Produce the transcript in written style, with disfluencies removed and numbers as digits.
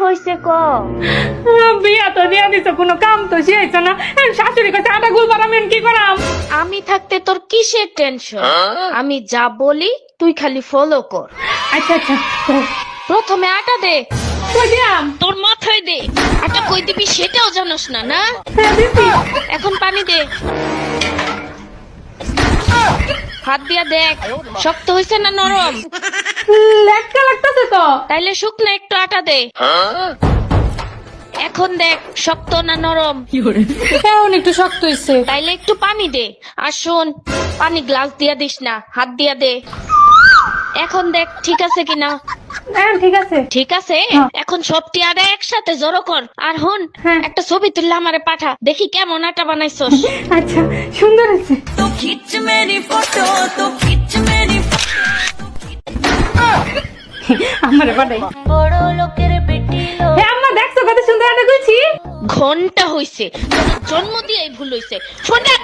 হইছে ক? বিয়া তো দিয়া দিছো, কোনো কাম তো শিখাইছ না। শাশুড়ি কাছে আটা গুলবার আমি কি করাম? আমি থাকতে তোর কিসের টেনশন? আমি যা বলি তুই খালি ফলো কর। আচ্ছা আচ্ছা, প্রথমে আটা দে, কই দিয়াম? তোর মাথায় দে। আটা কই দিবি সেটাও জানোস না, না? হ্যাঁ দিছি। এখন পানি দে, হাত দিয়া দেখ শক্ত হইছে না নরম। লেটকা লাগতাছে তো। তাইলে শুকনো একটু আটা দে, এখন দেখ শক্ত না নরম। এখন একটু শক্ত হইছে। তাইলে একটু পানি দে। আর শোন, পানি গ্লাস দিয়া দিস না, হাত দিয়া দে। এখন দেখ ঠিক আছে কিনা। হ্যাঁ ঠিক আছে। ঠিক আছে, হ্যাঁ। এখন সবটি আটা একসাথে জড়ো কর। আর হন, হ্যাঁ। একটা ছবি তুললে আমারে পাঠা, দেখি কেমন আটা বানাইছস। আচ্ছা, সুন্দর হয়েছে। तो खींच मेरी फोटो तो खींच मेरी আমারে পাঠাই। বড় লোকের বেটি লোক হ্যাঁ আম্মা, দেখছো কত সুন্দর আটা গুলছি? ঘন্টা হইছে, তোর জন্ম দিয়েই ভুল হইছে। শোন দেখ,